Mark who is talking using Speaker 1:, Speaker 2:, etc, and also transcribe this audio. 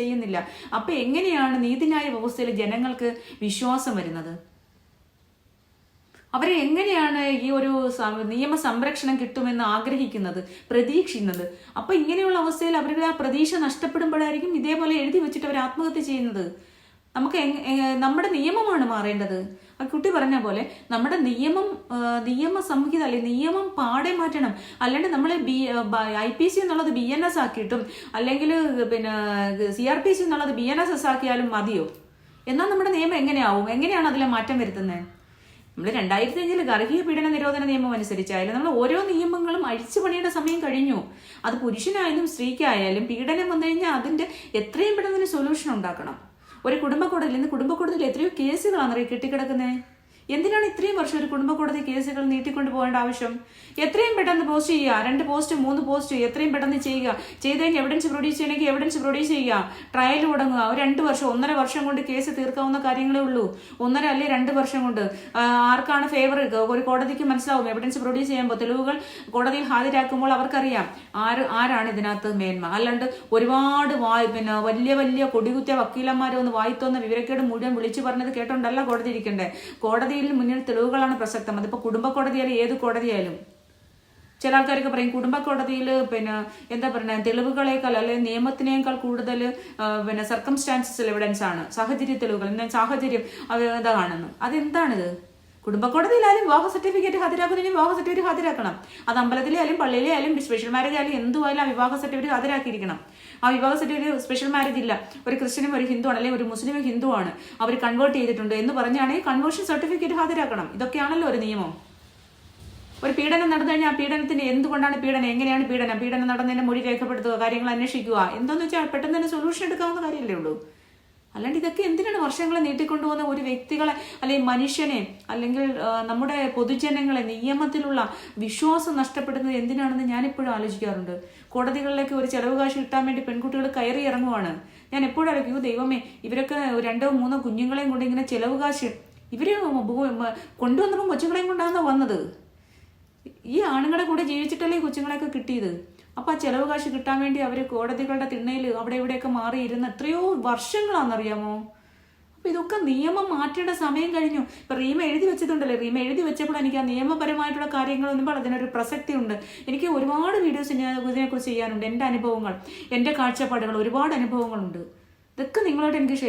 Speaker 1: ചെയ്യുന്നില്ല. അപ്പൊ എങ്ങനെയാണ് നീതിന്യായ വ്യവസ്ഥയിൽ ജനങ്ങൾക്ക് വിശ്വാസം വരുന്നത്? അവരെ എങ്ങനെയാണ് ഈ ഒരു നിയമ സംരക്ഷണം കിട്ടുമെന്ന് ആഗ്രഹിക്കുന്നത്, പ്രതീക്ഷിക്കുന്നത്? അപ്പൊ ഇങ്ങനെയുള്ള അവസ്ഥയിൽ അവരുടെ ആ പ്രതീക്ഷ നഷ്ടപ്പെടുമ്പോഴായിരിക്കും ഇതേപോലെ എഴുതി വെച്ചിട്ട് അവർ ആത്മഹത്യ ചെയ്യുന്നത്. നമുക്ക് നമ്മുടെ നിയമമാണ് മാറേണ്ടത്. ആ കുട്ടി പറഞ്ഞ പോലെ നമ്മുടെ നിയമ സംഹിത അല്ലെങ്കിൽ നിയമം പാടെ മാറ്റണം. അല്ലാണ്ട് നമ്മൾ IPC എന്നുള്ളത് BNS ആക്കിയിട്ടും അല്ലെങ്കിൽ പിന്നെ CRPC എന്നുള്ളത് BNSS ആക്കിയാലും മതിയോ? എന്നാൽ നമ്മുടെ നിയമം എങ്ങനെയാവും? എങ്ങനെയാണ് അതിലെ മാറ്റം വരുത്തുന്നത്? നമ്മൾ 2005 ഗാർഹിക പീഡന നിരോധന നിയമം അനുസരിച്ചായാലും നമ്മൾ ഓരോ നിയമങ്ങളും അഴിച്ചു പണിയുടെ സമയം കഴിഞ്ഞു. അത് പുരുഷനായാലും സ്ത്രീക്കായാലും പീഡനം വന്നു കഴിഞ്ഞാൽ അതിന്റെ എത്രയും പെട്ടെന്ന് സൊല്യൂഷൻ ഉണ്ടാക്കണം. ഒരു കുടുംബ കോടതിയിൽ എത്രയോ കേസുകളാണ് കെട്ടിക്കിടക്കുന്നത്. എന്തിനാണ് ഇത്രയും വർഷം ഒരു കുടുംബ കോടതി കേസുകൾ നീട്ടിക്കൊണ്ട് പോകേണ്ട ആവശ്യം? എത്രയും പെട്ടെന്ന് പോസ്റ്റ് ചെയ്യുക, 2 പോസ്റ്റ് 3 പോസ്റ്റ് എത്രയും പെട്ടെന്ന് ചെയ്യുക. ചെയ്ത് കഴിഞ്ഞ് എവിഡൻസ് പ്രൊഡ്യൂസ് ചെയ്യണമെങ്കിൽ എവിഡൻസ് പ്രൊഡ്യൂസ് ചെയ്യുക. ട്രയൽ തുടങ്ങുക. ഒരു 2 വർഷം 1.5 വർഷം കൊണ്ട് കേസ് തീർക്കാവുന്ന കാര്യങ്ങളേ ഉള്ളൂ. 1.5 അല്ലെങ്കിൽ 2 വർഷം കൊണ്ട് ആർക്കാണ് ഫേവർ ഒരു കോടതിക്ക് മനസ്സിലാവും. എവിഡൻസ് പ്രൊഡ്യൂസ് ചെയ്യുമ്പോൾ തെളിവുകൾ കോടതിയിൽ ഹാജരാക്കുമ്പോൾ അവർക്കറിയാം ആരാണ് ഇതിനകത്ത് മേന്മ. അല്ലാണ്ട് ഒരുപാട് വലിയ കൊടികുത്തിയ വക്കീലന്മാരെ ഒന്ന് വായിത്തോന്ന വിവരക്കേട് മുഴുവൻ വിളിച്ചു പറഞ്ഞത് കേട്ടോണ്ടല്ല കോടതി ഇരിക്കണ്ടേ. കോടതിയിൽ മുന്നിൽ തെളിവുകളാണ് പ്രസക്തം. അതിപ്പോ കുടുംബ കോടതിയായാലും ഏത് കോടതിയായാലും. ചില ആൾക്കാരൊക്കെ പറയും കുടുംബ കോടതിയിൽ എന്താ പറയുക, തെളിവുകളേക്കാൾ അല്ലെങ്കിൽ നിയമത്തിനേക്കാൾ കൂടുതൽ സർക്കംസ്റ്റാൻസസ് എവിഡൻസ് ആണ്, സാഹചര്യ തെളിവുകൾ, സാഹചര്യം ഇതാ കാണുന്നു. അതെന്താണിത്? കുടുംബ കോടതിയിലായാലും വിവാഹ സർട്ടിഫിക്കറ്റ് ഹാജരാക്കുന്നതിന് വിവാഹ സർട്ടിഫിക്കറ്റ് ഹാജരാക്കണം. അത് അമ്പലത്തിലായാലും പള്ളിയിലായാലും സ്പെഷ്യൽ മാരേജ് ആയാലും എന്തുമായാലും ആ വിവാഹ സർട്ടിഫിക്കറ്റ് ഹാജരാക്കിയിരിക്കണം. ആ വിവാഹ സർട്ടിഫിക്കറ്റ് സ്പെഷ്യൽ മാരേജ് ഇല്ല, ഒരു ക്രിസ്ത്യനും ഒരു ഹിന്ദു ആണ്, അല്ലെങ്കിൽ ഒരു മുസ്ലിമും ഹിന്ദു ആണ്, അവർ കൺവേർട്ട് ചെയ്തിട്ടുണ്ട് എന്ന് പറഞ്ഞാണെങ്കിൽ കൺവേർഷൻ സർട്ടിഫിക്കറ്റ് ഹാജരാക്കണം. ഇതൊക്കെയാണല്ലോ ഒരു നിയമം. ഒരു പീഡനം നടന്നു കഴിഞ്ഞാൽ ആ പീഡനത്തിന് എന്തുകൊണ്ടാണ് പീഡനം, എങ്ങനെയാണ് പീഡനം നടന്നതിന്റെ മൊഴി രേഖപ്പെടുത്തുക, കാര്യങ്ങൾ അന്വേഷിക്കുക. എന്താന്ന് വെച്ചാൽ പെട്ടെന്ന് തന്നെ സൊല്യൂഷൻ എടുക്കാവുന്ന കാര്യമല്ലേ ഉള്ളൂ. അല്ലാണ്ട് ഇതൊക്കെ എന്തിനാണ് വർഷങ്ങളെ നീട്ടിക്കൊണ്ടുപോകുന്ന? ഒരു വ്യക്തികളെ അല്ലെങ്കിൽ മനുഷ്യനെ അല്ലെങ്കിൽ നമ്മുടെ പൊതുജനങ്ങളെ നിയമത്തിലുള്ള വിശ്വാസം നഷ്ടപ്പെടുന്നത് എന്തിനാണെന്ന് ഞാനെപ്പോഴും ആലോചിക്കാറുണ്ട്. കോടതികളിലേക്ക് ഒരു ചെലവ് കാശ് കിട്ടാൻ വേണ്ടി പെൺകുട്ടികൾ കയറി ഇറങ്ങുവാണ്. ഞാൻ എപ്പോഴും ആലോചിക്കും, ദൈവമേ, ഇവരൊക്കെ 2 3 കുഞ്ഞുങ്ങളെയും കൊണ്ട് ഇങ്ങനെ ചെലവ് കാശ് ഇവര് കൊണ്ടുവന്നപ്പോൾ കൊച്ചുങ്ങളെയും കൊണ്ടാണ് വന്നത്. ഈ ആണുങ്ങളെ കൂടെ ജീവിച്ചിട്ടല്ലേ കൊച്ചുങ്ങളെയൊക്കെ കിട്ടിയത്. അപ്പൊ ആ ചെലവ് കാശ് കിട്ടാൻ വേണ്ടി അവര് കോടതികളുടെ തിണ്ണയിൽ അവിടെ ഇവിടെയൊക്കെ മാറിയിരുന്ന എത്രയോ വർഷങ്ങളാണെന്നറിയാമോ. അപ്പൊ ഇതൊക്കെ നിയമം മാറ്റേണ്ട സമയം കഴിഞ്ഞു. ഇപ്പൊ റീമ എഴുതി വെച്ചിട്ടുണ്ടല്ലോ, റീമ എഴുതി വെച്ചപ്പോൾ എനിക്ക് ആ നിയമപരമായിട്ടുള്ള കാര്യങ്ങളൊന്നും അതിനൊരു പ്രസക്തി ഉണ്ട്. എനിക്ക് ഒരുപാട് വീഡിയോസ് ഇതിനെക്കുറിച്ച് ചെയ്യാനുണ്ട്. എൻ്റെ അനുഭവങ്ങൾ, എൻ്റെ കാഴ്ചപ്പാടുകൾ, ഒരുപാട് അനുഭവങ്ങളുണ്ട്. ഇതൊക്കെ നിങ്ങളോട് എനിക്ക് ഷെയർ